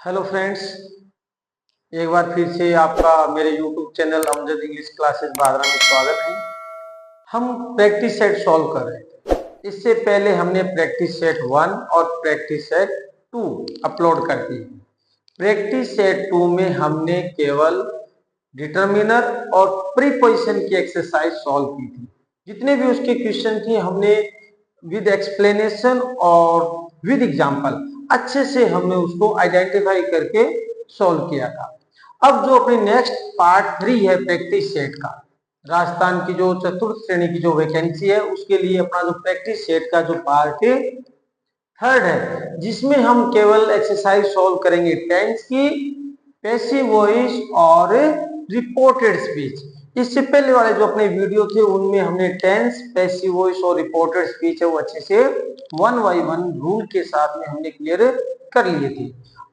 Hello friends, एक बार फिर से आपका मेरे YouTube channel Amjad English classes Bhadra में स्वागत है। हम प्रैक्टिस सेट सॉल्व कर रहे थे। इससे पहले हमने प्रैक्टिस सेट 1 और प्रैक्टिस सेट 2 अपलोड कर दी। प्रैक्टिस सेट 2 में हमने केवल डिटर्मिनर और प्रीपोजिशन की एक्सरसाइज सॉल्व की थी। जितने भी उसके क्वेश्चन थे हमने विद एक्सप्लेनेशन और विद एग्जाम्पल अच्छे से हमने उसको आइडेंटिफाई करके सॉल्व किया था। अब जो अपनी नेक्स्ट पार्ट 3 है प्रैक्टिस सेट का, राजस्थान की जो चतुर्थ श्रेणी की जो वैकेंसी है उसके लिए अपना जो प्रैक्टिस सेट का जो पार्ट 3 है, जिसमें हम केवल एक्सरसाइज सॉल्व करेंगे टेंस की, पैसिव वॉइस और रिपोर्टेड स्पीच। इससे पहले वाले जो अपने वीडियो थे उनमें हमने टेंस, पैसिव वॉइस और रिपोर्टेड स्पीच है वो अच्छे से 1 बाय 1 रूल के साथ में हमने क्लियर कर लिए थे।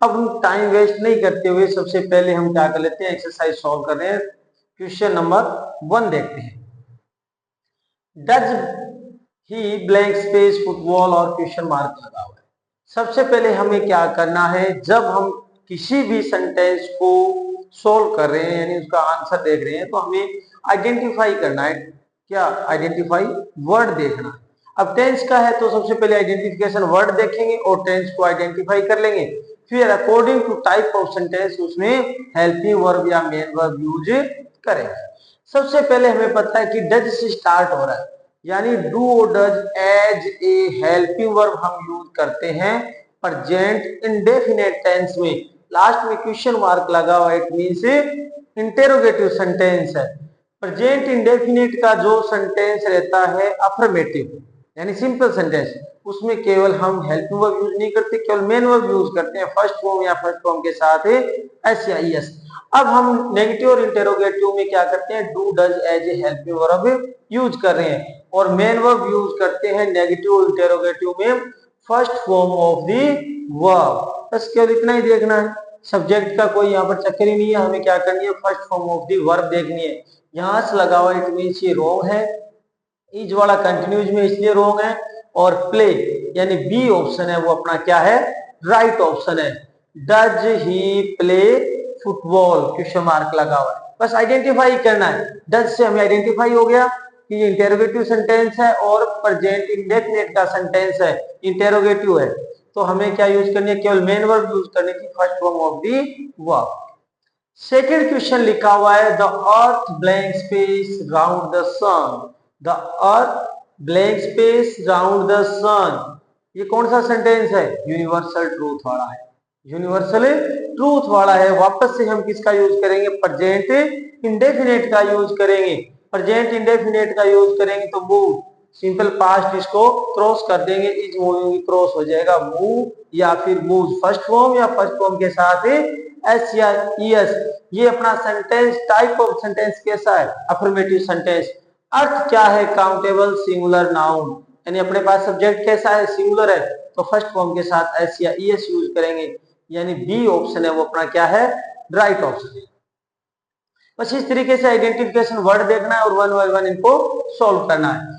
अब हम टाइम वेस्ट नहीं करते हुए सबसे पहले हम क्या कर लेते हैं, एक्सरसाइज सॉल्व कर रहे हैं। क्वेश्चन नंबर 1 देखते हैं। Does he blank space football और क्वेश्चन मार्क लगा हुआ है। सबसे पहले हमें क्या करना है, जब हम किसी भी सेंटेंस को सोल्व कर रहे हैं यानी उसका आंसर देख रहे हैं तो हमें आइडेंटिफाई करना है। क्या आइडेंटिफाई? वर्ड देखना है। अब टेंस का है तो सबसे पहले आइडेंटिफिकेशन वर्ड देखेंगे और टेंस को आइडेंटिफाई कर लेंगे। फिर according to type of sentence उसमें हेल्पिंग वर्ब या मेन वर्ब यूज करेंगे। सबसे पहले हमें पता है कि डज से स्टार्ट हो रहा है, यानी डू और does as a helping verb हम यूज करते हैं प्रेजेंट इंडेफिनेट टेंस में। लास्ट में क्वेश्चन मार्क लगा हुआ, इट मींस इंटेरोगेटिव सेंटेंस है। प्रेजेंट इंडेफिनेट का जो सेंटेंस रहता है अफर्मेटिव यानी सिंपल सेंटेंस, उसमें केवल हम हेल्पिंग वर्ब यूज नहीं करते, केवल मेन वर्ब यूज करते हैं फर्स्ट फॉर्म या फर्स्ट फॉर्म के साथ एस या ईएस। अब हम नेगेटिव और इंटेरोगेटिव में क्या करते हैं, do does as a helping verb use कर रहे हैं और मेन वर्ब यूज करते हैं नेगेटिव और इंटेरोगेटिव में first form of the verb. बस केवल इतना ही देखना है, सब्जेक्ट का कोई यहाँ पर चक्कर ही नहीं है। हमें क्या करनी है, first form of the verb देखनी है। यहां से लगा हुआ इट मींस ये रॉन्ग है, इज वाला कंटिन्यूज में इसलिए रॉन्ग है, और प्ले यानी बी ऑप्शन है वो अपना क्या है, राइट ऑप्शन है। Does he play football question mark लगा हुआ है। बस आइडेंटिफाई करना है। डज से हमें आइडेंटिफाई हो गया कि ये इंटेरोगेटिव सेंटेंस है और प्रेजेंट इंडेफिनिट का सेंटेंस है, इंटेरोगेटिव है। तो हमें क्या यूज करनी है, केवल मेन वर्ब यूज करने की first form of the verb. Second question लिखा हुआ है the earth blank space round the sun. The earth blank space round the sun, ये कौन सा सेंटेंस है, यूनिवर्सल ट्रूथ वाला है। यूनिवर्सल ट्रूथ वाला है। वापस से हम किसका यूज करेंगे, प्रेजेंट इंडेफिनेट का यूज करेंगे। प्रेजेंट इंडेफिनेट का यूज करेंगे तो मूव, सिंपल पास्ट इसको क्रॉस कर देंगे, इज मूविंग क्रॉस हो जाएगा मूव या फिर मूव फर्स्ट फॉर्म या फर्स्ट फॉर्म के साथ एस या ईएस। ये अपना सेंटेंस टाइप ऑफ सेंटेंस कैसा है, अफर्मेटिव सेंटेंस। अर्थ क्या है, काउंटेबल सिंगुलर नाउन, यानी अपने पास सब्जेक्ट कैसा है, सिंगुलर है, तो फर्स्ट फॉर्म के साथ एस या ईएस यूज करेंगे, यानी बी ऑप्शन है वो अपना क्या है, राइट ऑप्शन है। बस इस तरीके से आइडेंटिफिकेशन वर्ड देखना है और 1 बाय 1 इनको सॉल्व करना है।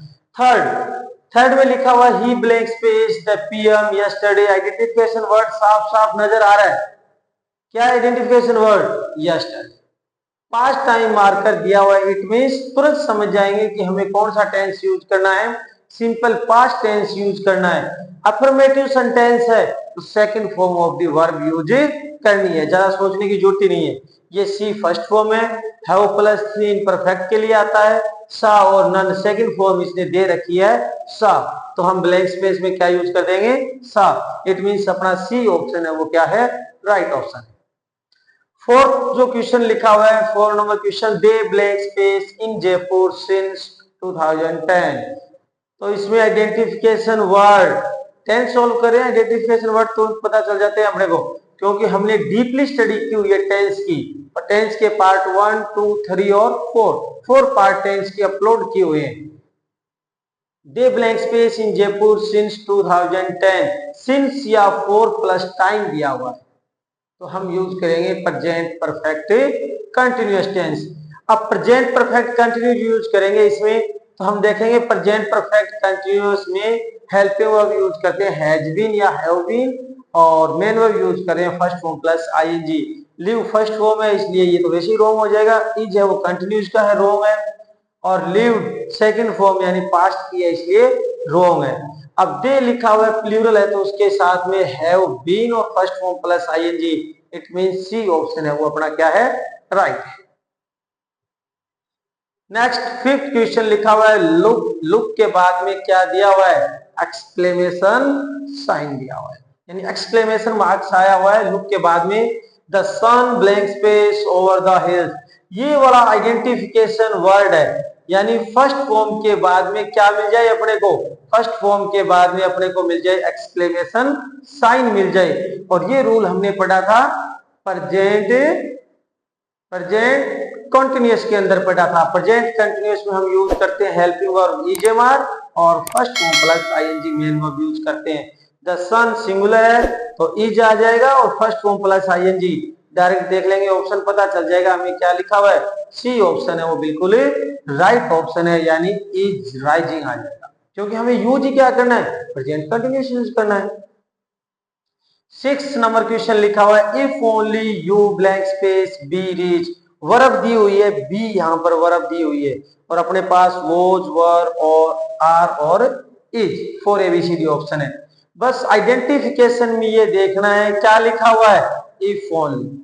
थर्ड में लिखा हुआ ही blank space the PM yesterday. Identification word साफ साफ नजर आ रहा है, क्या identification word, yesterday. Past time marker दिया हुआ है, इट मींस तुरंत समझ जाएंगे कि हमें कौन सा टेंस यूज करना है, सिंपल पास्ट टेंस यूज करना है। अफर्मेटिव सेंटेंस है तो second form of the verb use करनी है, ज्यादा सोचने की जरूरत ही नहीं है। ये सी फर्स्ट फॉर्म है, हैव प्लस थ्री इम्परफेक्ट के लिए आता है, सा और नन सेकंड फॉर्म इसने दे रखी है सा, तो हम ब्लैंक स्पेस में क्या यूज कर देंगे, सा। इट मींस अपना सी ऑप्शन है वो क्या है, राइट ऑप्शन। फोर्थ जो क्वेश्चन लिखा हुआ है, 4 number question, they blank space in Jaipur since 2010। तो इसमें आइडेंटिफिकेशन वर्ड 10 सोल्व करें, आइडेंटिफिकेशन वर्ड तो पता चल जाते हैं अपने को, क्योंकि हमने डीपली स्टडी की हुई है टेंस की, और टेंस के पार्ट 1, 2, 3 और 4 पार्ट टेंस के अपलोड किए हुए हैं। They blank space in Jaipur since 2010, since या 4 प्लस टाइम दिया हुआ है तो हम यूज करेंगे प्रेजेंट परफेक्ट कंटिन्यूअस टेंस। अब प्रेजेंट परफेक्ट कंटिन्यूअस यूज करेंगे इसमें, तो हम देखेंगे प्रेजेंट परफेक्ट कंटिन्यूअस में हेल्पिंग वर्ब यूज करते हैं हैज बीन या हैव बीन, और मेन वर्ब यूज कर रहे हैं first form plus ING. Live first form है इसलिए ये तो वैसे ही रॉन्ग हो जाएगा। इज है वो कंटिन्यूस का है, रॉन्ग है। और लिव्ड सेकंड फॉर्म यानी पास्ट की है इसलिए रॉन्ग है। अब दे लिखा हुआ है प्लूरल है तो उसके साथ में हैव बीन और first form plus ING, it means C option है वो अपना क्या है, राइट है। नेक्स्ट फिफ्थ क्वेश्चन लिखा हुआ है लुक, लुक के बाद में क्या दिया हुआ है, एक्सक्लेमेशन साइन दिया हुआ है, यानी एक्सक्लेमेशन मार्क्स आया हुआ है लुक के बाद में। The sun blank space over the hills, ये वाला आइडेंटिफिकेशन वर्ड है, यानी फर्स्ट फॉर्म के बाद में क्या मिल जाए अपने को, फर्स्ट फॉर्म के बाद में अपने को मिल जाए एक्सक्लेमेशन साइन मिल जाए। और ये रूल हमने पढ़ा था प्रेजेंट कंटिन्यूअस के अंदर पढ़ा था। प्रेजेंट कंटिन्यूअस में हम यूज करते हैं हेल्पिंग वर्ब इजएमआर और first form plus ING main verb use करते हैं। द सन सिंगुलर है तो इज आ जाएगा और first form plus ING, direct देख लेंगे ऑप्शन पता चल जाएगा हमें क्या लिखा हुआ है, सी ऑप्शन है वो बिल्कुल राइट ऑप्शन है, यानी इज राइजिंग आ जाएगा, क्योंकि हमें यूज ही क्या करना है, प्रेजेंट कंटिन्यूअस यूज करना है। 6 नंबर क्वेश्चन लिखा हुआ है if only you blank space be reach, verb दी हुई है बी, यहां पर वर्ब दी हुई है और अपने पास वोज वर और आर और इज, 4 एबीसीडी ऑप्शन है। बस आइडेंटिफिकेशन में ये देखना है क्या लिखा हुआ है, इफ ओनली।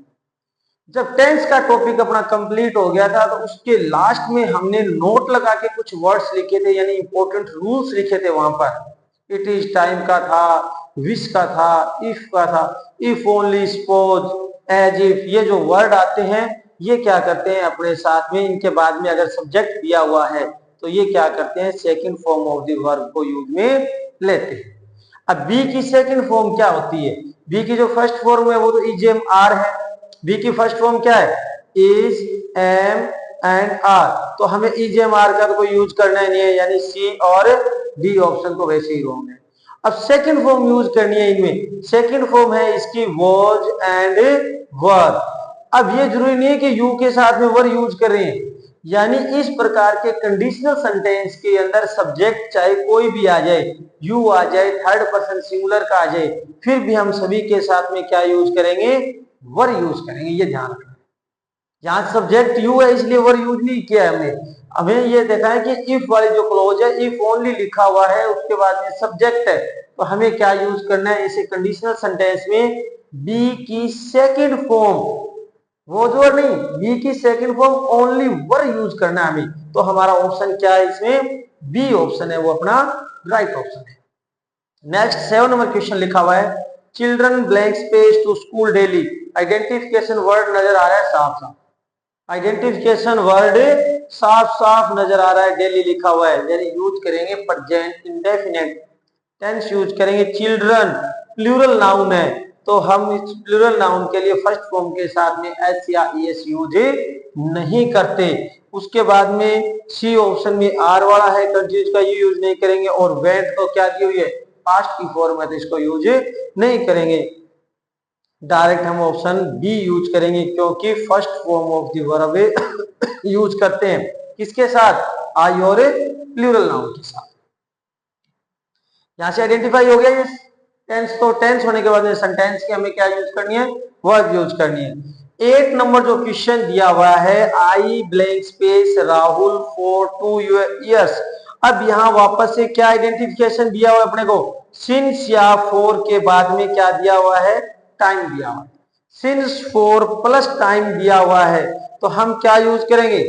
जब टेंस का टॉपिक अपना कंप्लीट हो गया था तो उसके लास्ट में हमने नोट लगा के कुछ वर्ड्स लिखे थे, यानी इंपॉर्टेंट रूल्स लिखे थे वहां पर। इट इज टाइम का था, विश का था, इफ का था, if only, suppose, as if, ये जो वर्ड आते हैं ये क्या करते हैं अपने साथ में, इनके बाद में अगर सब्जेक्ट दिया हुआ है तो ये क्या करते हैं second form of the verb को यूज में लेते हैं। अब बी की सेकंड फॉर्म क्या होती है, बी की जो फर्स्ट फॉर्म है वो तो इजेम आर है, बी की फर्स्ट फॉर्म क्या है, इज एम एंड आर, तो हमें इजेम आर का तो कोई यूज करना ही नहीं है, यानी सी और डी ऑप्शन तो वैसे ही रॉन्ग है। अब सेकंड फॉर्म यूज करनी है इनमें, सेकंड फॉर्म है इसकी वॉज एंड वर। अब ये जरूरी नहीं है कि यू के साथ में वर यूज कर रहे हैं, यानी इस प्रकार के कंडीशनल सेंटेंस के अंदर सब्जेक्ट चाहे कोई भी आ जाए, यू आ जाए, थर्ड पर्सन सिंगुलर का आ जाए, फिर भी हम सभी के साथ में क्या यूज करेंगे, वर यूज करेंगे, ये ध्यान रखना। यहां सब्जेक्ट यू है इसलिए वर यूज नहीं किया हमने, हमें ये देखा है कि इफ वाली जो क्लोज है, इफ ओनली लिखा हुआ है उसके बाद में सब्जेक्ट है, तो हमें क्या यूज करना है ऐसे कंडीशनल सेंटेंस में, बी की सेकंड फॉर्म, वो जो नहीं, बी की second form only were use करना है हमें, तो हमारा ऑप्शन क्या है इसमें, बी ऑप्शन है वो अपना राइट ऑप्शन है। नेक्स्ट 7 नंबर क्वेश्चन लिखा हुआ है children blank space to school daily, identification word नजर आ रहा है साफ साफ, आइडेंटिफिकेशन वर्ड साफ साफ नजर आ रहा है, डेली लिखा हुआ है, यानी यूज करेंगे प्रेजेंट इंडेफिनिट टेंस यूज करेंगे। चिल्ड्रन प्लूरल नाउन है तो हम इस प्लूरल नाउन के लिए फर्स्ट फॉर्म के साथ में एस या ईएस यूज नहीं करते। उसके बाद में सी ऑप्शन में आर वाला है कंटिन्यूस का, ये यूज नहीं करेंगे, और वेंट तो क्या दी हुई है पास्ट की फॉर्म है तो इसको यूज नहीं करेंगे। डायरेक्ट हम ऑप्शन बी यूज करेंगे क्योंकि first form of the verb use करते हैं किसके साथ, आई और प्लूरल नाउन के साथ। यहां से आइडेंटिफाई हो गया ये टेंस, तो टेंस होने के बाद में सेंटेंस की हमें क्या यूज करनी है, वर्ब यूज करनी है। 8 नंबर जो क्वेश्चन दिया हुआ है आई blank space Rahul for 2 years, अब यहां वापस से क्या आइडेंटिफिकेशन दिया हुआ है अपने को, सिंस या फॉर के बाद में क्या दिया हुआ है, टाइम दिया हुआ है, सिंस फॉर प्लस टाइम दिया हुआ है, तो हम क्या यूज करेंगे,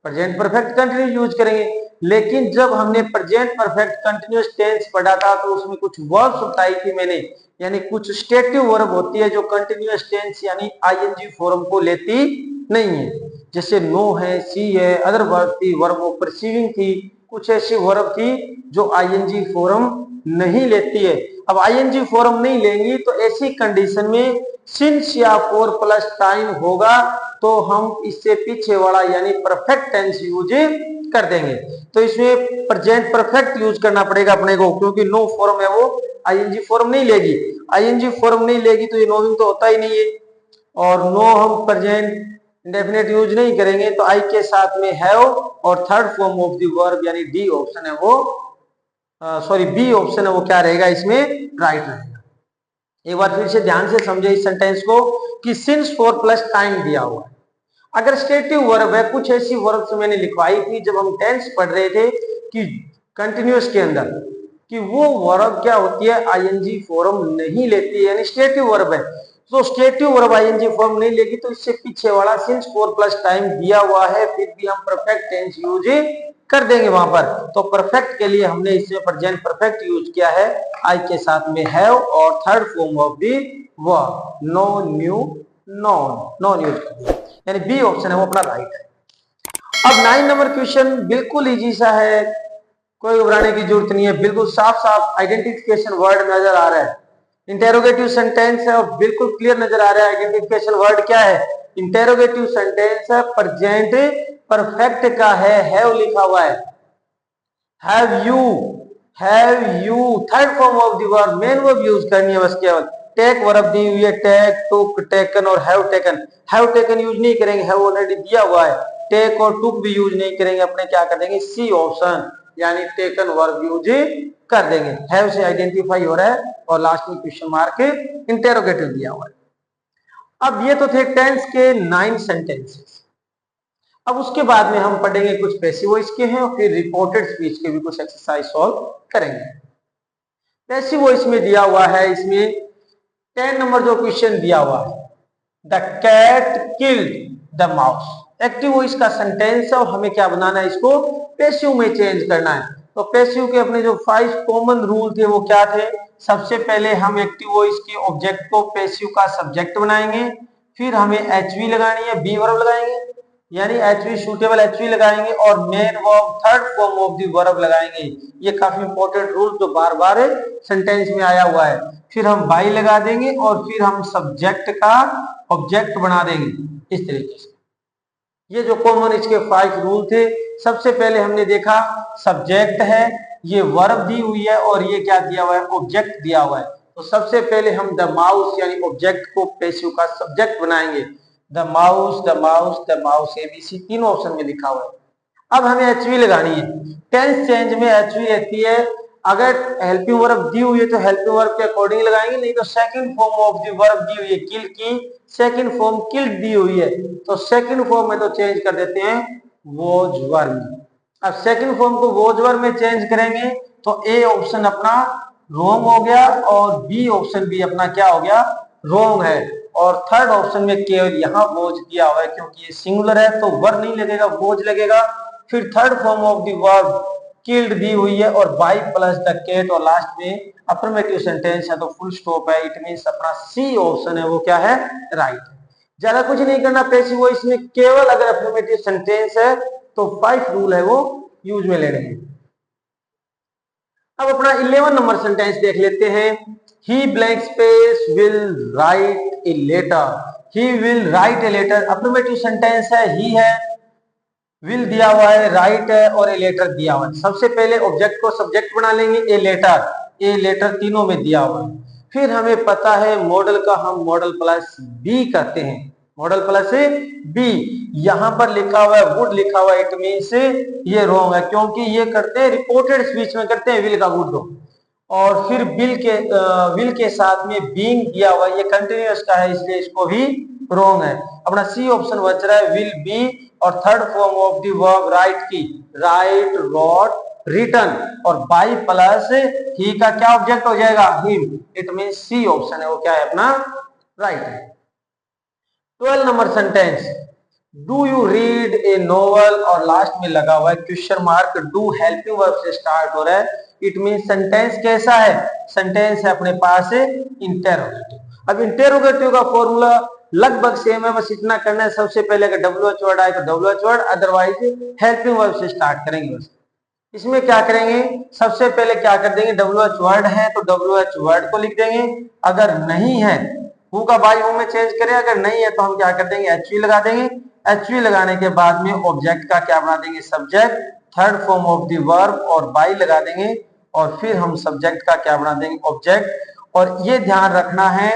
प्रेजेंट परफेक्ट कंटिन्यूस यूज करेंगे। लेकिन जब हमने प्रेजेंट परफेक्ट कंटिन्यूस टेंस पढ़ा था तो उसमें कुछ वर्ब्स बताई थी मैंने, यानी कुछ स्टेटिव वर्ब होती है जो कंटिन्यूस टेंस यानी आईएनजी फॉर्म को लेती नहीं है, जैसे नो है, सी है, अदर वर्ब थी, वर्ब ऑफ परसीविंग थी, कुछ ऐसी वर्ब थी जो आईएनजी फॉर्म नहीं लेती है। अब आईएनजी फॉर्म नहीं लेंगी तो ऐसी कंडीशन में सिंस या फॉर प्लस टाइम होगा तो हम इससे पीछे वाला यानी परफेक्ट टेंस यूज कर देंगे, तो इसमें प्रेजेंट परफेक्ट यूज करना पड़ेगा अपने को, क्योंकि नो फॉर्म है वो आईएनजी फॉर्म नहीं लेगी, आईएनजी फॉर्म नहीं लेगी तो ये नोइंग तो होता ही नहीं है, और नो हम प्रेजेंट इंडेफिनिट यूज नहीं करेंगे तो आई के साथ में हैव और third form of the verb यानी डी ऑप्शन है वो, सॉरी बी ऑप्शन है वो क्या रहेगा इसमें राइट रहेगा। एक बार फिर से ध्यान से समझे इस सेंटेंस को कि सिंस फॉर प्लस टाइम दिया हुआ है। अगर स्टेटिव वर्ब है, कुछ ऐसी वर्ब से मैंने लिखवाई थी जब हम टेंस पढ़ रहे थे कि कंटिन्यूअस के अंदर कि वो वर्ब क्या होती है, आईएनजी फॉर्म नहीं लेती है, यानी स्टेटिव वर्ब है। तो स्टेटिव वर्ब आईएनजी फॉर्म नहीं लेगी तो इससे पीछे वाला सिंस फॉर प्लस टाइम दिया हुआ है, फिर भी हम परफेक्ट टेंस यूज कर देंगे वहां पर। तो परफेक्ट के लिए हमने इसमें प्रेजेंट परफेक्ट यूज किया है, आई के साथ में हैव और third form of the verb know knew known use कर दिया, यानी बी ऑप्शन है वो अपना राइट है। अब 9 नंबर क्वेश्चन बिल्कुल इजी सा है, कोई घबराने की जरूरत नहीं है, बिल्कुल साफ साफ आइडेंटिफिकेशन वर्ड नजर आ रहा है। इंटेरोगेटिव सेंटेंस है और बिल्कुल क्लियर नजर आ रहा है। आइडेंटिफिकेशन वर्ड क्या है, इंटेरोगेटिव सेंटेंस है, प्रेजेंट परफेक्ट का है, हैव लिखा हुआ है। Have you third form of the verb, main verb use करनी है बस केवल। टेक वर्ब दी हुई है, टेक, टुक, टेकन और हैव टेकन यूज नहीं करेंगे, हैव ऑलरेडी दिया हुआ है। टेक और टुक भी यूज नहीं करेंगे, अपने क्या कर देंगे, सी ऑप्शन यानी टेकन वर्ब यूज कर देंगे। हैव से आइडेंटिफाई हो रहा है और लास्ट में क्वेश्चन मार्क इंटेरोगेटिव दिया हुआ है। अब ये तो थे टेंस के 9 सेंटेंसेस। अब उसके बाद में हम पढ़ेंगे कुछ पैसिव वॉइस के हैं और फिर रिपोर्टेड स्पीच के भी कुछ एक्सरसाइज सॉल्व करेंगे। पैसिव वॉइस में दिया हुआ है, इसमें 10 नंबर जो क्वेश्चन दिया हुआ है, the cat killed the mouse. Active voice का सेंटेंस है और हमें क्या बनाना है, इसको पैसिव में चेंज करना है। तो पैसिव के अपने जो 5 कॉमन रूल थे वो क्या थे, सबसे पहले हम एक्टिव वॉइस के ऑब्जेक्ट को पैसिव का सब्जेक्ट बनाएंगे, फिर हमें एचवी लगानी है, बी वर्ब लगाएंगे यानी एचवी सूटेबल एचवी लगाएंगे और main verb third form of the verb लगाएंगे। ये काफी इंपॉर्टेंट रूल जो बार बार सेंटेंस में आया हुआ है। फिर हम बाई लगा देंगे और फिर हम सब्जेक्ट का ऑब्जेक्ट बना देंगे इस तरीके से। ये जो कॉमन इसके 5 रूल थे, सबसे पहले हमने देखा सब्जेक्ट है, ये वर्ब दी हुई है और ये क्या दिया हुआ है, ऑब्जेक्ट दिया हुआ है। तो सबसे पहले हम द माउस यानी ऑब्जेक्ट को पैसिव का सब्जेक्ट बनाएंगे। द माउस एबीसी तीनों ऑप्शन में लिखा हुआ है। अब हमें एचवी लगानी है। टेंस चेंज में एचवी रहती है, अगर हेल्पिंग वर्ब दी हुई है तो हेल्पिंग वर्ब के अकॉर्डिंग लगाएंगे, नहीं तो second form of the verb दी हुई है किल की, सेकंड फॉर्म किल्ड दी हुई है तो सेकंड फॉर्म में तो चेंज कर देते हैं वॉज वर्ब में। अब सेकंड फॉर्म को वॉज वर्ब में चेंज करेंगे तो ए ऑप्शन अपना रॉन्ग हो गया और बी ऑप्शन भी अपना क्या हो गया, रॉन्ग है। और थर्ड ऑप्शन में केवल यहाँ वॉज दिया हुआ है, क्योंकि ये सिंगुलर है तो वर्ब नहीं लगेगा, वॉज लगेगा। फिर third form of the verb killed दी हुई है और बाई प्लस द कैट और लास्ट में अफर्मेटिव सेंटेंस है तो फुल स्टॉप है। इट मींस अपना सी ऑप्शन है वो क्या है, राइट है। ज्यादा कुछ नहीं करना पैसिव वॉइस में, केवल अगर अफर्मेटिव सेंटेंस है तो 5 रूल है वो यूज में लेने हैं। अब अपना 11 नंबर सेंटेंस देख लेते हैं। He blank space will write a letter, he will write a letter affirmative sentence है, ही है, विल दिया हुआ है, राइट है और ए लेटर दिया हुआ है। सबसे पहले ऑब्जेक्ट को सब्जेक्ट बना लेंगे, ए लेटर तीनों में दिया हुआ है। फिर हमें पता है मॉडल का हम मॉडल प्लस बी करते हैं, मॉडल प्लस बी। यहां पर लिखा हुआ है वुड लिखा हुआ है, इट मींस ये रॉन्ग है क्योंकि ये करते हैं रिपोर्टेड स्पीच में करते हैं विल का वुड दो। और फिर विल के साथ में बीइंग दिया हुआ है, ये कंटिन्यूअस का है इसलिए इसको भी रॉन्ग है। अपना सी ऑप्शन बच रहा है विल बी और third form of the verb write की, राइट, रॉट, रिटन और बाई प्लस ही का क्या ऑब्जेक्ट हो जाएगा, him. It means C option है वो क्या है अपना राइट है। 12 number sentence, do you read a novel और लास्ट में लगा हुआ है question mark, do helping verb से स्टार्ट हो रहा है। इट मींस सेंटेंस कैसा है, सेंटेंस है अपने पास इंटेरोगेटिव। अब इंटेरोगेटिव का फॉर्मूला लगभग सेम है, बस इतना करना है सबसे पहले अगर WH वर्ड आए तो WH word, otherwise helping verb से स्टार्ट करेंगे। बस इसमें क्या करेंगे, सबसे पहले क्या कर देंगे, WH वर्ड है तो WH वर्ड को लिख देंगे, अगर नहीं है हु का बाई हु में चेंज करें, अगर नहीं है तो हम क्या कर देंगे एचवी लगा देंगे। एचवी लगाने के बाद में ऑब्जेक्ट का क्या बना देंगे, subject, third form of the verb और बाई लगा देंगे और फिर हम सब्जेक्ट का क्या बना देंगे, ऑब्जेक्ट। और ये ध्यान रखना है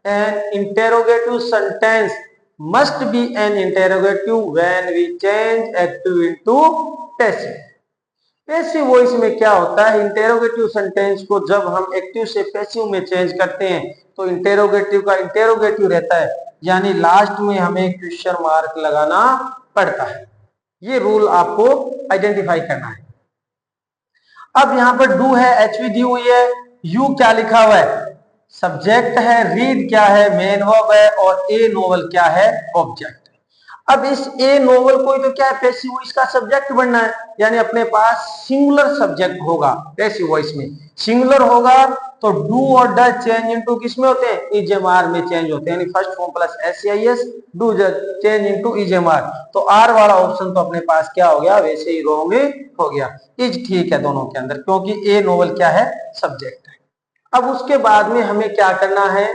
an interrogative sentence must be an interrogative when we change active into passive। Passive voice में क्या होता है, इंटेरोगेटिव सेंटेंस को जब हम एक्टिव से पैसिव में चेंज करते हैं तो इंटेरोगेटिव का इंटेरोगेटिव रहता है, यानी लास्ट में हमें क्वेश्चन मार्क लगाना पड़ता है। ये रूल आपको आइडेंटिफाई करना है। अब यहां पर डू है, एचवी दी हुई है, यू क्या लिखा हुआ है, सब्जेक्ट है, रीड क्या है, मेन वर्ब है, और ए नोवेल क्या है, ऑब्जेक्ट। अब इस ए नोवेल को तो क्या है, पैसिव वॉइस का सब्जेक्ट बनना है, यानी अपने पास सिंगुलर सब्जेक्ट होगा। पैसिव वॉइस में सिंगुलर होगा तो डू और डज चेंज इनटू किस में होते हैं, इजेमआर में चेंज होते हैं, यानी फर्स्ट फॉर्म प्लस एससीआईएस, डू चेंज इनटू इजेमआर। तो आर वाला ऑप्शन तो अपने पास क्या हो गया, वैसे ही रॉन्ग हो गया। इज ठीक है दोनों के अंदर, क्योंकि ए नोवेल क्या है, सब्जेक्ट है। अब उसके बाद में हमें क्या करना है,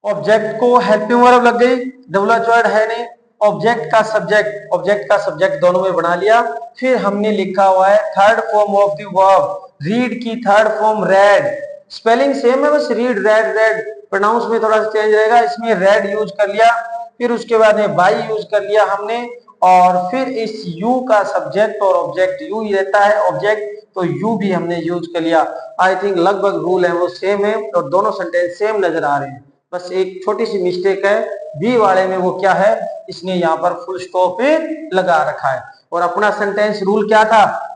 ऑब्जेक्ट को हेल्पिंग वर्ब लग गई, डबल एच वर्ड है नहीं, ऑब्जेक्ट का सब्जेक्ट दोनों में बना लिया। फिर हमने लिखा हुआ है third form of the verb, read की third form read, spelling same है, बस रीड रेड, रेड प्रोनाउंस में थोड़ा सा चेंज रहेगा, इसमें रेड यूज कर लिया। फिर उसके बाद में बाई यूज कर लिया हमने, और फिर इस यू का सब्जेक्ट और ऑब्जेक्ट यू ही रहता है, ऑब्जेक्ट तो यू भी हमने यूज कर लिया। आई थिंक लगभग रूल है वो सेम है और दोनों सेंटेंस सेम नजर आ रहे हैं, बस एक छोटी सी मिस्टेक है बी वाले में, वो क्या है, इसने यहाँ पर फुल स्टॉप लगा रखा है। और अपना सेंटेंस रूल क्या था,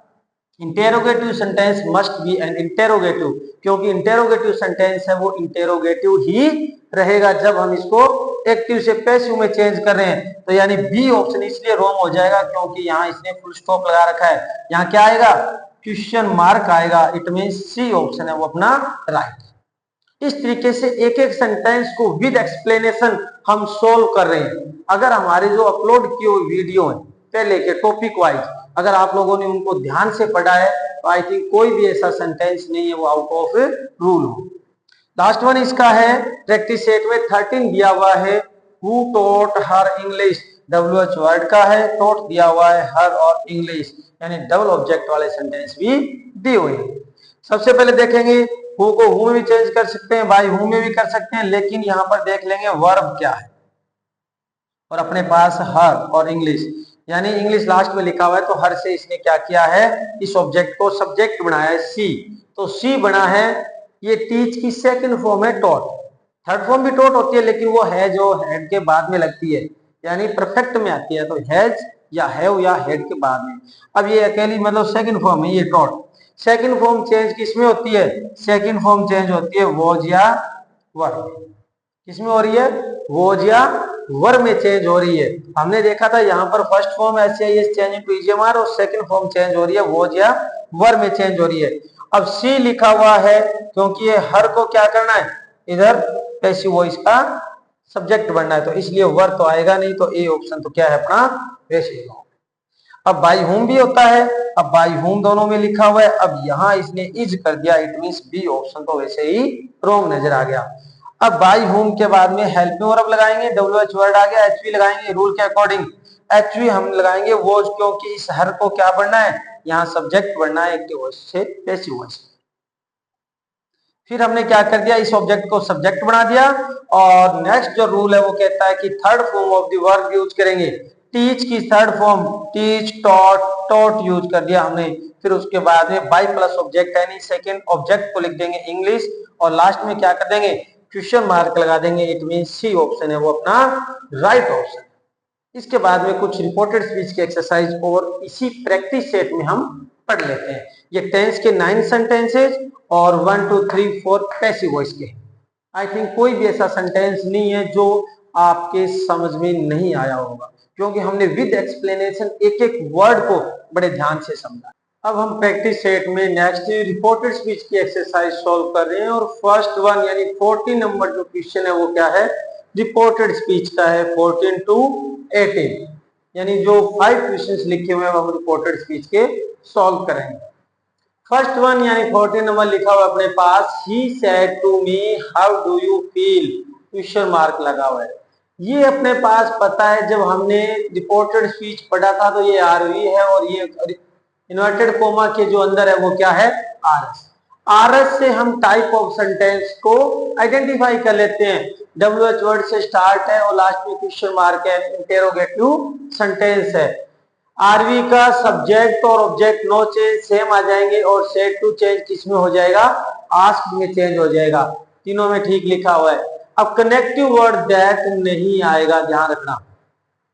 interrogative sentence must be N interrogative, क्योंकि इंटेरोगेटिव सेंटेंस है वो इंटेरोगेटिव ही रहेगा जब हम इसको एक्टिव से पैसिव में चेंज कर रहे हैं। तो यानी बी ऑप्शन इसलिए रॉन्ग हो जाएगा क्योंकि यहाँ इसने फुल स्टॉप लगा रखा है, यहाँ क्या आएगा, क्वेश्चन मार्क आएगा, इट मीन सी ऑप्शन है वो अपना राइट। इस तरीके से एक एक सेंटेंस को विद एक्सप्लेनेशन हम सोल्व कर रहे हैं। अगर हमारे जो अपलोड किए हुए वीडियो हैं पहले के टॉपिक वाइज, अगर आप लोगों ने उनको ध्यान से पढ़ा है तो आई थिंक कोई भी ऐसा सेंटेंस नहीं है वो आउट ऑफ रूल हो। लास्ट वन इसका है, प्रैक्टिस सेट में 13 दिया हुआ है, who taught her English, WH word का है, टॉट दिया हुआ है हर और इंग्लिश, यानी डबल ऑब्जेक्ट वाले सेंटेंस भी दिए हुए हैं। सबसे पहले देखेंगे हु को हु में भी चेंज कर सकते हैं, बाय हु में भी कर सकते हैं, लेकिन यहां पर देख लेंगे वर्ब क्या है, और अपने पास हर और इंग्लिश, यानी इंग्लिश लास्ट में लिखा हुआ है तो हर से इसने क्या किया है, इस ऑब्जेक्ट को सब्जेक्ट बनाया है सी, तो सी बना है। ये टीच की सेकंड फॉर्म है टॉट, थर्ड फॉर्म भी टॉट होती है लेकिन वो है जो हेड के बाद में लगती है, यानी परफेक्ट में आती है, तो हैज या हैव या हेड के बाद में। अब ये अकेली मतलब सेकंड फॉर्म है ये टॉट। सेकंड फॉर्म चेंज किसमें होती है, सेकंड फॉर्म चेंज होती है वॉज या वर, किसमें हो रही है, वॉज या वर में चेंज हो रही है। हमने देखा था यहाँ पर फर्स्ट फॉर्म एससीआईएस चेंज इनटू ईजेएमआर और सेकंड फॉर्म चेंज हो रही है वॉज या वर में चेंज हो रही है। अब सी लिखा हुआ है क्योंकि ये हर को क्या करना है, इधर पैसिव वॉइस का सब्जेक्ट बनना है, तो इसलिए वर तो आएगा नहीं, तो ए ऑप्शन तो क्या है अपना वैसे ही। अब बाई होम भी होता है, अब बाई होम दोनों में लिखा हुआ है, अब यहाँ इसने इज कर दिया, इट मींस बी ऑप्शन तो वैसे ही रॉन्ग नजर आ गया। अब बाई होम के बाद में हेल्पिंग वर्ब लगाएंगे, डब्ल्यूएच वर्ड आ गया, एचवी लगाएंगे रूल के अकॉर्डिंग, एचवी हम लगाएंगे वॉज, क्योंकि इस हर को क्या बनना है, यहाँ सब्जेक्ट बनना है एक्टिव वॉइस से पैसिव वॉइस। फिर हमने क्या कर दिया, इस ऑब्जेक्ट को सब्जेक्ट बना दिया, और नेक्स्ट जो रूल है वो कहता है कि third form of the verb use करेंगे, टीच की third form teach, taught, taught use कर दिया हमने। फिर उसके बाद में बाई प्लस ऑब्जेक्ट यानी सेकंड ऑब्जेक्ट को लिख देंगे इंग्लिश, और लास्ट में क्या कर देंगे, क्वेश्चन मार्क लगा देंगे, इट मीन सी ऑप्शन है वो अपना राइट ऑप्शन। इसके बाद में कुछ रिपोर्टेड स्पीच की एक्सरसाइज और इसी प्रैक्टिस सेट में हम पढ़ लेते हैं। ये टेंस के 9 सेंटेंसेज और 1 2 3 4 पैसिव वॉइस के। आई थिंक कोई भी ऐसा सेंटेंस नहीं है जो आपके समझ में नहीं आया होगा, क्योंकि हमने विद एक्सप्लेनेशन एक एक वर्ड को बड़े ध्यान से समझा। अब हम प्रैक्टिस सेट में नेक्स्ट रिपोर्टेड स्पीच की एक्सरसाइज सॉल्व कर रहे हैं, और फर्स्ट वन यानी 14 नंबर जो क्वेश्चन है वो क्या है, रिपोर्टेड स्पीच का है, 14 to 18, यानी जो 5 क्वेश्चंस लिखे हुए हैं वो हम रिपोर्टेड स्पीच के सॉल्व करेंगे। फर्स्ट वन यानी 14 नंबर लिखा हुआ अपने पास, he said to me how do you feel, question mark लगा हुआ है। ये अपने पास पता है, जब हमने रिपोर्टेड स्पीच पढ़ा था तो ये आरवी है, और ये इन्वर्टेड कोमा के जो अंदर है वो क्या है, आरएस। आरएस से हम टाइप ऑफ सेंटेंस को आइडेंटिफाई कर लेते हैं, डब्ल्यूएच वर्ड से स्टार्ट है और लास्ट में क्वेश्चन मार्क है, इंटेरोगेटिव सेंटेंस है। आरवी का सब्जेक्ट और ऑब्जेक्ट नो चेंज सेम आ जाएंगे और सेट टू चेंज किस में हो जाएगा, आस्क में चेंज हो जाएगा। तीनों में ठीक लिखा हुआ है। अब कनेक्टिव वर्ड दैट नहीं आएगा, ध्यान रखना।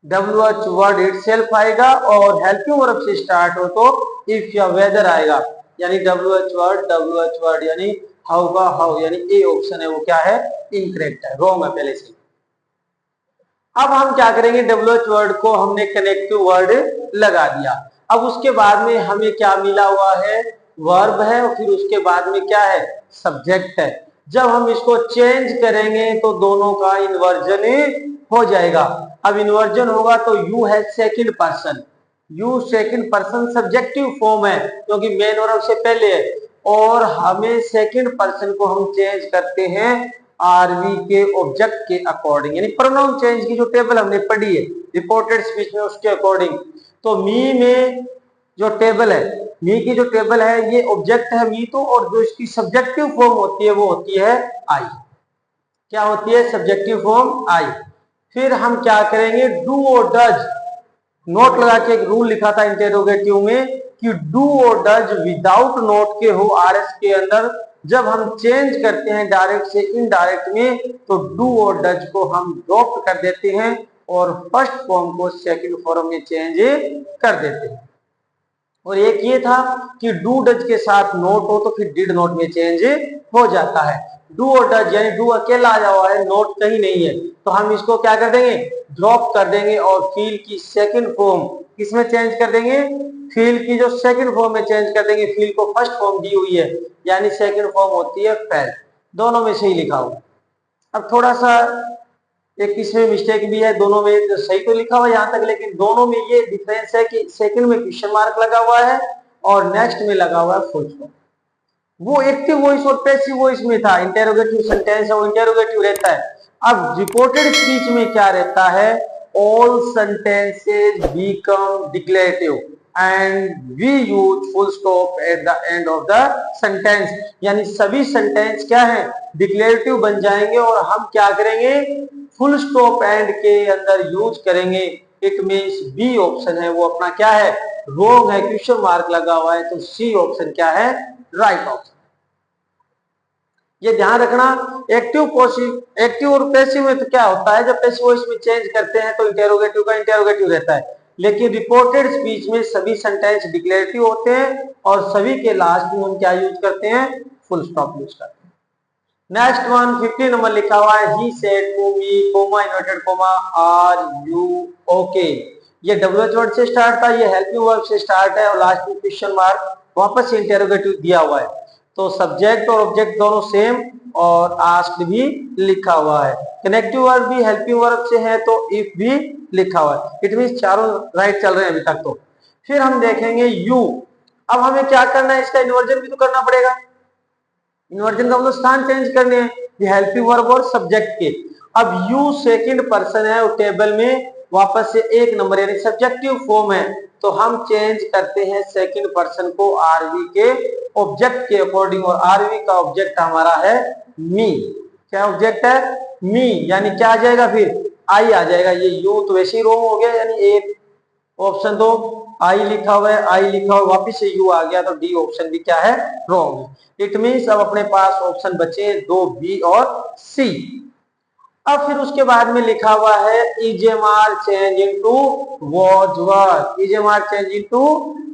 WH वर्ड इटसेल्फ आएगा और हेल्पिंग वर्ब से स्टार्ट हो तो इफ या वेदर आएगा, यानी WH वर्ड यानी हाउ का हाउ, यानी ए ऑप्शन है वो क्या है, इनकरेक्ट है, रॉन्ग है पहले से। अब हम क्या करेंगे, WH वर्ड को हमने कनेक्टिव वर्ड लगा दिया। अब उसके बाद में हमें क्या मिला हुआ है, वर्ब है और फिर उसके बाद में क्या है, सब्जेक्ट है। जब हम इसको चेंज करेंगे तो दोनों का इन्वर्जन हो जाएगा। अब इन्वर्जन होगा तो यू है second person, you second person subjective form है क्योंकि मेन वर्ब से पहले है, और हमें सेकंड पर्सन को हम चेंज करते हैं आरवी के ऑब्जेक्ट के अकॉर्डिंग, यानी प्रोनाउन चेंज की जो टेबल हमने पढ़ी है रिपोर्टेड स्पीच में उसके अकॉर्डिंग। तो मी में जो टेबल है, मी की जो टेबल है ये ऑब्जेक्ट है मी तो, और जो इसकी सब्जेक्टिव फॉर्म होती है वो होती है आई। क्या होती है, सब्जेक्टिव फॉर्म आई। फिर हम क्या करेंगे, डू और डज, नोट लगा के एक रूल लिखा था इंटेरोगेटिव में कि डू और डज विदाउट नोट के हो आरएस के अंदर, जब हम चेंज करते हैं डायरेक्ट से इनडायरेक्ट में तो डू और डज को हम ड्रॉप कर देते हैं और फर्स्ट फॉर्म को सेकंड फॉर्म में चेंज कर देते हैं। और एक ये था कि डू डज के साथ नोट हो तो फिर डिड नोट में चेंज हो जाता है। डू और डज यानी डू अकेला आया हुआ है, नोट कहीं नहीं है, तो हम इसको क्या कर देंगे, ड्रॉप कर देंगे और फील की सेकंड फॉर्म किसमें चेंज कर देंगे, फील की जो सेकंड फॉर्म में चेंज कर देंगे। फील को फर्स्ट फॉर्म दी हुई है यानी सेकंड फॉर्म होती है फेल्ट, दोनों में से ही लिखा हुआ। अब थोड़ा सा एक इसमें मिस्टेक भी है, दोनों में जो सही तो लिखा हुआ है यहाँ तक, लेकिन दोनों में ये डिफरेंस है कि सेकंड में क्वेश्चन मार्क लगा हुआ है और नेक्स्ट में लगा हुआ है फुल स्टॉप। वो एक्टिव वॉइस और पैसिव वॉइस में था, इंटेरोगेटिव सेंटेंस है वो इंटेरोगेटिव रहता है। अब रिपोर्टेड स्पीच में क्या रहता है, all sentences become declarative and we use full stop at the end of the sentence, यानी सभी सेंटेंस क्या है, डिक्लेरेटिव बन जाएंगे और हम क्या करेंगे, फुल स्टॉप एंड के अंदर यूज करेंगे। इट मींस बी ऑप्शन है वो अपना क्या है, रॉन्ग है, क्वेश्चन मार्क लगा हुआ है, तो सी ऑप्शन क्या है, राइट ऑप्शन। ये ध्यान रखना। एक्टिव और पैसिव में तो क्या होता है, जब पैसिव वॉइस में चेंज करते हैं तो इंटेरोगेटिव का इंटेरोगेटिव रहता है, लेकिन रिपोर्टेड स्पीच में सभी सेंटेंस डिक्लेरेटिव होते हैं और सभी के लास्ट में हम क्या यूज करते हैं, फुल स्टॉप यूज करते हैं। नेक्स्ट वन 50 नंबर लिखा हुआ है, he said to me comma inverted comma are you okay. ये WH वर्ड से स्टार्ट था, ये हेल्पिंग वर्ब से स्टार्ट है और लास्ट में क्वेश्चन मार्क वापस से इंटेरोगेटिव दिया हुआ है। तो सब्जेक्ट और ऑब्जेक्ट दोनों सेम और आस्क्ड भी लिखा हुआ है। कनेक्टिव वर्ब भी हेल्पिंग वर्ब से है तो इफ भी लिखा हुआ है। इट मींस चारों राइट चल रहे हैं अभी तक। तो फिर हम देखेंगे यू। अब हमें क्या करना है, इसका इन्वर्जन भी तो करना पड़ेगा। इन्वर्जन का मतलब स्थान चेंज करने हैं, ये हेल्पिंग वर्ब और सब्जेक्ट के। अब यू सेकंड पर्सन है और टेबल में वापस से एक नंबर यानी सब्जेक्टिव फॉर्म है, तो हम चेंज करते हैं सेकंड पर्सन को आरवी के ऑब्जेक्ट के अकॉर्डिंग, और आरवी का ऑब्जेक्ट हमारा है मी। क्या ऑब्जेक्ट है, मी, यानी क्या आ जाएगा फिर, आई आ जाएगा। ये यू तो वैसे ही रॉन्ग हो गया, यानी एक ऑप्शन तो आई लिखा हुआ है, आई लिखा हुआ वापिस से यू आ गया, तो डी ऑप्शन भी क्या है, रॉन्ग। इट मींस अब अपने पास ऑप्शन बचे दो, बी और सी। अब फिर उसके बाद में लिखा हुआ है इजेमार चेंज इनटू वॉजवर्थ, इजेमार चेंज इनटू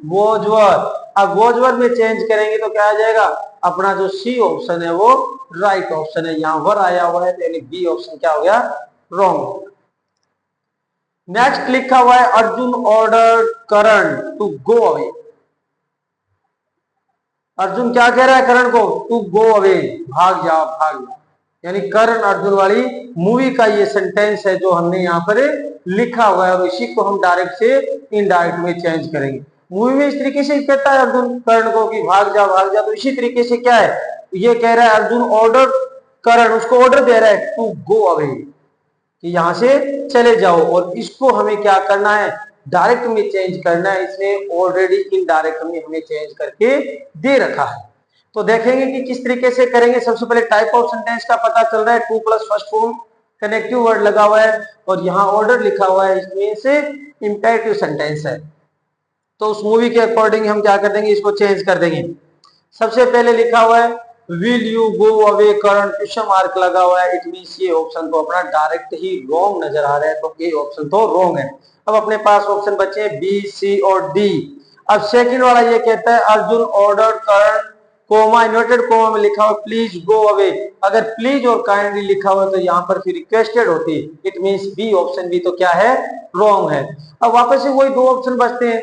वॉजवर्थ। अब वॉजवर्थ में चेंज करेंगे तो क्या आ जाएगा, अपना जो सी ऑप्शन है वो राइट ऑप्शन है। यहां वर आया हुआ है यानी बी ऑप्शन क्या हो गया, रॉन्ग। नेक्स्ट लिखा हुआ है Arjun order Karan to go away. Arjun क्या कह रहा है करण को, टू गो अवे, भाग जाओ भाग जाओ, यानी करण अर्जुन वाली मूवी का ये सेंटेंस है जो हमने यहाँ पर लिखा हुआ है और इसी को हम डायरेक्ट से इनडायरेक्ट में चेंज करेंगे। मूवी में इस तरीके से कहता है अर्जुन कर्ण को कि भाग जा भाग जा, तो इसी तरीके से क्या है, ये कह रहा है अर्जुन ऑर्डर करण उसको ऑर्डर दे रहा है टू गो अवे, कि यहां से चले जाओ, और इसको हमें क्या करना है, डायरेक्ट में चेंज करना है। इसने ऑलरेडी इनडायरेक्ट में हमें चेंज करके दे रखा है। तो देखेंगे कि किस तरीके से करेंगे। सबसे पहले टाइप ऑफ सेंटेंस का पता चल रहा है, two plus first form connective word लगा हुआ है और यहाँ ऑर्डर लिखा हुआ है, इसमें से इंपेरेटिव सेंटेंस है। तो उस मूवी के अकॉर्डिंग हम क्या कर देंगे, इसको चेंज कर देंगे। सबसे पहले लिखा हुआ है will you go away current, question mark लगा हुआ है, इट मींस ये ऑप्शन तो अपना डायरेक्ट ही रॉन्ग नजर आ रहा है, तो ये ऑप्शन तो रॉन्ग है। अब अपने पास ऑप्शन बचे बी, सी और डी। अब सेकंड वाला ये कहता है अर्जुन ऑर्डर करण कोमा इन्वर्टेड कोमा में लिखा हुआ प्लीज गो अवे। अगर प्लीज और काइंडली लिखा हुआ तो यहाँ पर फिर रिक्वेस्टेड होती, इट मींस बी ऑप्शन भी तो क्या है, रॉन्ग है। अब वापस से वही दो ऑप्शन बचते हैं।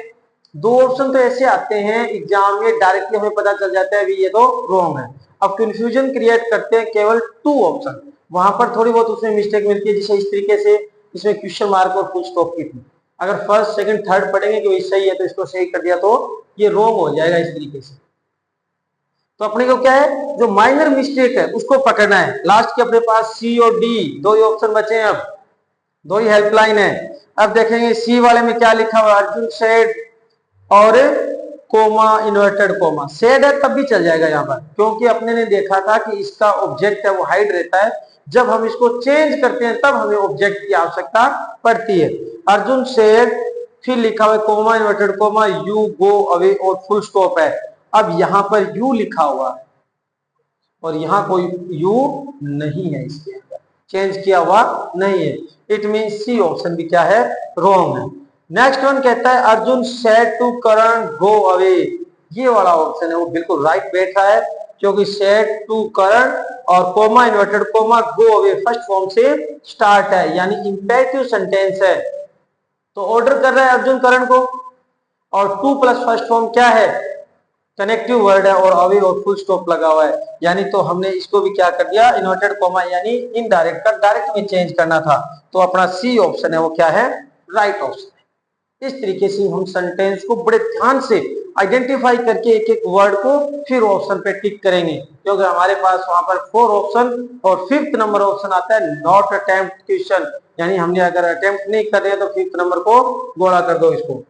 दो ऑप्शन तो ऐसे आते हैं एग्जाम में डायरेक्टली हमें पता चल जाता है भी ये तो रॉन्ग है। अब कंफ्यूजन क्रिएट करते हैं केवल टू ऑप्शन, वहां पर थोड़ी बहुत उसमें मिस्टेक मिलती है, जैसे इस तरीके से इसमें क्वेश्चन मार्क और फुल स्टॉप की थी। अगर फर्स्ट सेकंड थर्ड पढ़ेंगे कि वही सही है तो इसको सही कर दिया तो ये रॉन्ग हो जाएगा इस तरीके से। तो अपने को क्या है, जो माइनर मिस्टेक है उसको पकड़ना है। लास्ट के अपने पास सी और डी दो ही ऑप्शन बचे हैं, अब दो ही हेल्पलाइन है। अब देखेंगे सी वाले में क्या लिखा हुआ, अर्जुन सेड और कोमा इन्वर्टेड कोमा। सेड है तब भी चल जाएगा यहाँ पर, क्योंकि अपने ने देखा था कि इसका ऑब्जेक्ट है वो हाइड रहता है, जब हम इसको चेंज करते हैं तब हमें ऑब्जेक्ट की आवश्यकता पड़ती है। अर्जुन सेड, फिर लिखा हुआ है coma inverted coma you go away और फुल स्टॉप है। अब यहाँ पर यू लिखा हुआ है और यहाँ कोई यू नहीं है, इसके अंदर चेंज किया हुआ नहीं है, इट मीन सी ऑप्शन भी क्या है, रॉन्ग है। नेक्स्ट वन कहता है Arjun said to Karan go away. ये वाला ऑप्शन है वो बिल्कुल राइट बैठ रहा है, क्योंकि सेड टू करण और coma inverted coma go away first form से स्टार्ट है, यानी इंपेरेटिव सेंटेंस है। तो ऑर्डर कर रहा है अर्जुन करण को, और टू प्लस फर्स्ट फॉर्म क्या है, कनेक्टिव वर्ड है, और अवे और फुल स्टॉप लगा हुआ है, यानी तो हमने इसको भी क्या कर दिया, इन्वर्टेड कॉमा यानी इनडायरेक्ट का डायरेक्ट में चेंज करना था। तो अपना सी ऑप्शन है वो क्या है, राइट ऑप्शन है। इस तरीके से हम सेंटेंस को बड़े ध्यान से आइडेंटिफाई करके एक एक वर्ड को फिर ऑप्शन पे टिक करेंगे, क्योंकि हमारे पास वहां पर 4 ऑप्शन और 5th नंबर ऑप्शन आता है नॉट अटेम्प्ट क्वेश्चन, यानी हमने अगर अटेम्प्ट नहीं कर रहे तो 5th नंबर को गोला कर दो इसको।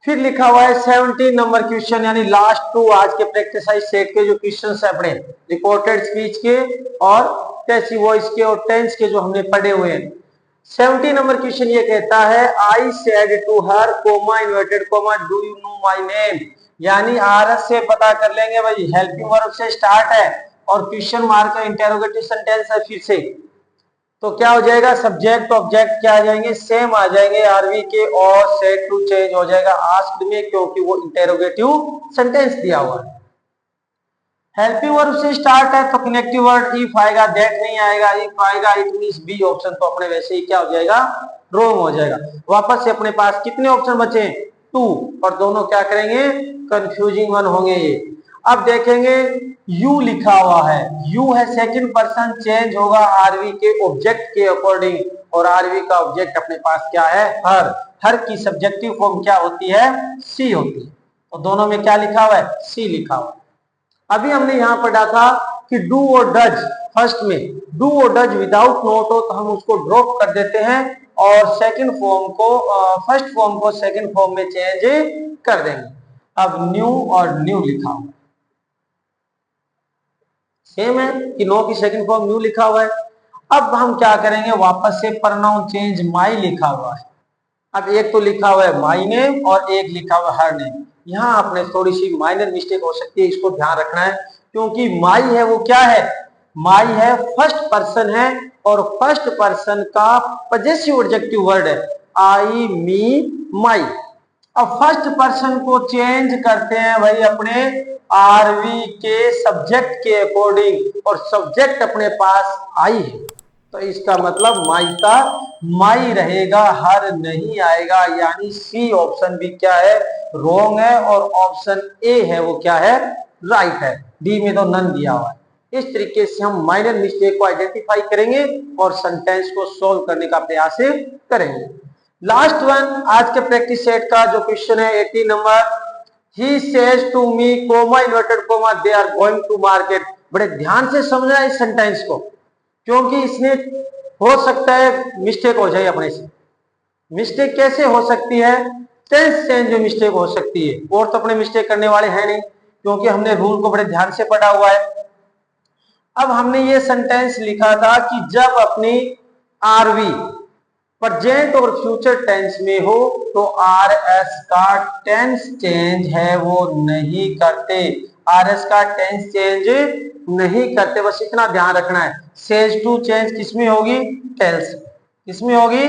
फिर लिखा हुआ है 17 नंबर क्वेश्चन, यानी लास्ट टू आज के प्रैक्टिस सेट के जो क्वेश्चन है अपने रिपोर्टेड स्पीच के और पैसिव वॉइस के और टेंस के जो हमने पढ़े हुए हैं। 17 नंबर क्वेश्चन ये कहता है I said to her comma inverted comma do you know my name, यानी आरएस से पता कर लेंगे भाई, हेल्पिंग वर्ब से स्टार्ट है और क्वेश्चन मार्क का इंटेरोगेटिव सेंटेंस है फिर से, तो क्या हो जाएगा, सब्जेक्ट ऑब्जेक्ट क्या आ जाएंगे, सेम आ जाएंगे आरवी के, और सेड टू चेंज हो जाएगा आस्क्ड में, क्योंकि वो इंटेरोगेटिव सेंटेंस दिया हुआ है। हेल्पिंग वर्ब से स्टार्ट है तो कनेक्टिव वर्ड इफ आएगा, दैट नहीं आएगा, इफ आएगा, इट मींस बी ऑप्शन तो अपने वैसे ही क्या हो जाएगा, रॉन्ग हो जाएगा। वापस से अपने पास कितने ऑप्शन बचे, 2, और दोनों क्या करेंगे, कंफ्यूजिंग वन होंगे ये। अब देखेंगे यू लिखा हुआ है, यू है सेकंड पर्सन, चेंज होगा आरवी के ऑब्जेक्ट के अकॉर्डिंग, और आरवी का ऑब्जेक्ट अपने पास क्या है, हर। हर की सब्जेक्टिव फॉर्म क्या होती है, सी होती है, तो दोनों में क्या लिखा हुआ है, सी लिखा हुआ है। अभी हमने यहां पढ़ा था कि डू और डज, फर्स्ट में डू और डज विदाउट नोट हो तो हम उसको ड्रॉप कर देते हैं और सेकंड फॉर्म को फर्स्ट फॉर्म को सेकंड फॉर्म में चेंज कर देंगे। अब न्यू और न्यू लिखा हुआ सेम है कि नो की सेकंड फॉर्म न्यू लिखा हुआ है। अब हम क्या करेंगे, वापस से प्रोनाउन चेंज माई लिखा हुआ है। अब एक तो लिखा हुआ है माई नेम और एक लिखा हुआ है हर नेम, यहाँ आपने थोड़ी सी माइनर मिस्टेक हो सकती है, इसको ध्यान रखना है, क्योंकि माई है वो क्या है, माई है फर्स्ट पर्सन है, और फर्स्ट पर्सन का पजेसिव एडजेक्टिव वर्ड है आई मी माई। अब फर्स्ट पर्सन को चेंज करते हैं भाई अपने आरवी के सब्जेक्ट के अकॉर्डिंग, और सब्जेक्ट अपने पास आई है, तो इसका मतलब माई का माई रहेगा, हर नहीं आएगा, यानी सी ऑप्शन भी क्या है, रॉन्ग है, और ऑप्शन ए है वो क्या है, राइट है। डी में तो नन दिया हुआ है। इस तरीके से हम माइनर मिस्टेक को आइडेंटिफाई करेंगे और सेंटेंस को सोल्व करने का प्रयास करेंगे। लास्ट वन आज के प्रैक्टिस सेट का जो क्वेश्चन है 80 number, he says to me comma inverted comma they are going to market. बड़े ध्यान से समझना इस सेंटेंस को, क्योंकि इसमें हो सकता है मिस्टेक हो जाए अपने से। मिस्टेक कैसे हो सकती है, टेंस चेंज में मिस्टेक हो सकती है, और तो अपने मिस्टेक करने वाले हैं नहीं, क्योंकि हमने रूल को बड़े ध्यान से पढ़ा हुआ है। अब हमने ये सेंटेंस लिखा था कि जब अपनी आरवी प्रेजेंट और फ्यूचर टेंस में हो तो आर एस का टेंस चेंज है वो नहीं करते, आर एस का टेंस चेंज नहीं करते, बस इतना ध्यान रखना है। सेज टू चेंज किसमें होगी, टेल्स, किसमें होगी,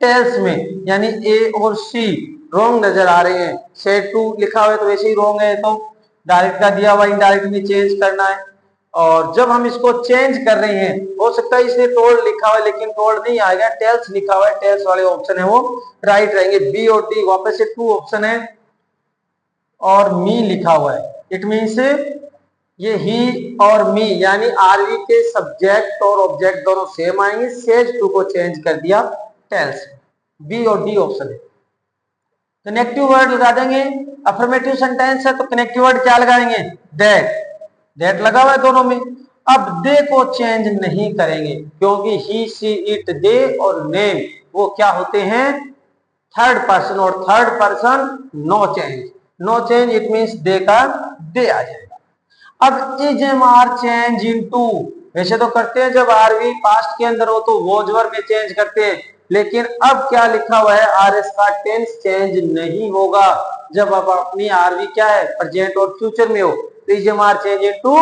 टेल्स में, यानी ए और सी रॉन्ग नजर आ रहे हैं, सेज टू लिखा हुआ है तो वैसे ही रॉन्ग है, तो डायरेक्ट का दिया हुआ इनडायरेक्ट में चेंज करना है। और जब हम इसको चेंज कर रहे हैं, हो सकता है इसने टोल्ड लिखा हुआ है लेकिन टोल्ड नहीं आएगा, टेल्स लिखा हुआ है, टेल्स वाले ऑप्शन है वो राइट रहेंगे। बी और डी वापस से टू ऑप्शन है और मी लिखा हुआ है, इट मीन्स ये ही और मी यानी आरवी के सब्जेक्ट और ऑब्जेक्ट दोनों सेम आएंगे, सेज टू को चेंज कर दिया टेल्स, बी और डी ऑप्शन है। कनेक्टिव वर्ड लगा देंगे, अफर्मेटिव सेंटेंस है तो कनेक्टिव वर्ड क्या लगाएंगे, दैट, दैट लगा हुआ है दोनों में। अब दे को चेंज नहीं करेंगे क्योंकि ही सी इट दे और नेम वो क्या होते हैं, थर्ड पर्सन, और third person no change, no change it means they का दे आ जाएगा। अब is am are change into, वैसे तो करते हैं जब आरवी पास्ट के अंदर हो तो वोजवर में चेंज करते हैं, लेकिन अब क्या लिखा हुआ है, आर एस का टेंस चेंज नहीं होगा जब आप अपनी आरवी क्या है प्रेजेंट और फ्यूचर में हो, तो is am are change into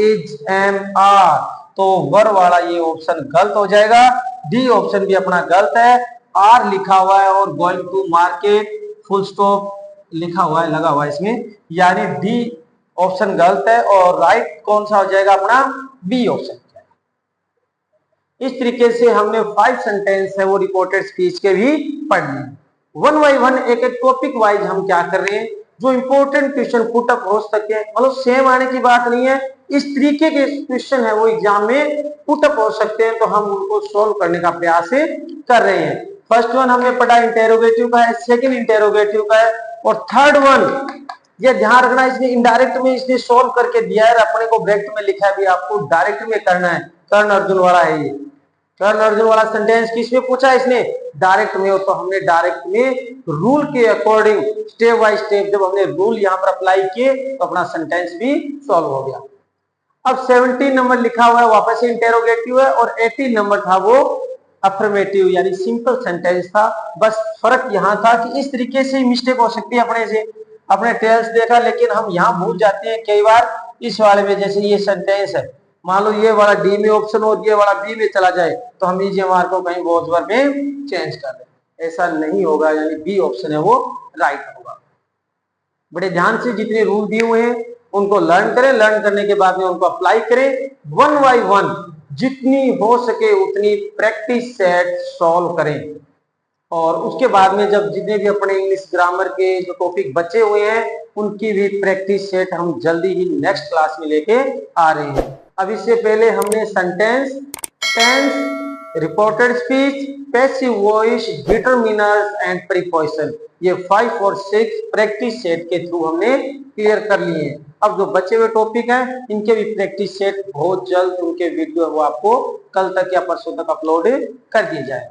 is am are, तो वर वाला ये ऑप्शन गलत हो जाएगा, डी ऑप्शन भी अपना गलत है, आर लिखा हुआ है और going to market full stop लिखा हुआ है, लगा हुआ है इसमें, यानी डी ऑप्शन गलत है और राइट कौन सा हो जाएगा अपना, बी ऑप्शन। इस तरीके से हमने 5 सेंटेंस है वो रिपोर्टेड स्पीच के भी पढ़ लिए। वन बाई वन एक एक टॉपिक वाइज हम क्या कर रहे हैं, जो इंपॉर्टेंट क्वेश्चन पुटअप हो सके, मतलब सेम आने की बात नहीं है, इस तरीके के क्वेश्चन है वो एग्जाम में पुटअप हो सकते हैं तो हम उनको सोल्व करने का प्रयास कर रहे हैं। फर्स्ट वन हमने पढ़ा इंटेरोगेटिव का है, सेकेंड इंटेरोगेटिव का है, और थर्ड वन ये ध्यान रखना इसने इनडायरेक्ट में इसने सोल्व करके दिया है, अपने को ब्रैकेट में लिखा है भी आपको डायरेक्ट में करना है, कर्ण अर्जुन वाला है ये, कर्ण अर्जुन वाला सेंटेंस किसमें पूछा इसने, डायरेक्ट में हो, तो हमने डायरेक्ट में रूल के अकॉर्डिंग स्टेप बाय स्टेप जब हमने रूल यहां पर अप्लाई किए तो अपना सेंटेंस भी सॉल्व हो गया। अब 17 नंबर लिखा हुआ है वापस से इंटेरोगेटिव है, और 18 नंबर था वो अफर्मेटिव यानी सिंपल सेंटेंस था, बस फर्क यहां था कि इस तरीके से मिस्टेक हो सकती है अपने से, अपने टेल्स देखा लेकिन हम यहाँ भूल जाते हैं कई बार इस वाले में, जैसे ये सेंटेंस है, मान लो ये वाला डी में ऑप्शन हो ये वाला बी में चला जाए तो हम इज एम आर को कहीं वोजवर में चेंज कर दें, ऐसा नहीं होगा, यानी बी ऑप्शन है वो राइट होगा। बड़े ध्यान से जितने रूल दिए हुए हैं उनको लर्न करें, लर्न करने के बाद में उनको अप्लाई करें, वन बाय वन जितनी हो सके उतनी प्रैक्टिस सेट सॉल्व करें, और उसके बाद में जब जितने भी अपने इंग्लिश ग्रामर के जो टॉपिक बचे हुए हैं उनकी भी प्रैक्टिस सेट हम जल्दी ही नेक्स्ट क्लास में लेके आ रहे हैं। अब इससे पहले हमने sentence, tense, reported speech, passive voice, determiners and preposition, ये 5 और 6 प्रैक्टिस सेट के थ्रू हमने क्लियर कर लिए हैं। अब जो बचे हुए टॉपिक हैं इनके भी प्रैक्टिस सेट बहुत जल्द उनके वीडियो वो आपको कल तक या परसों तक अपलोड कर दिए जाए।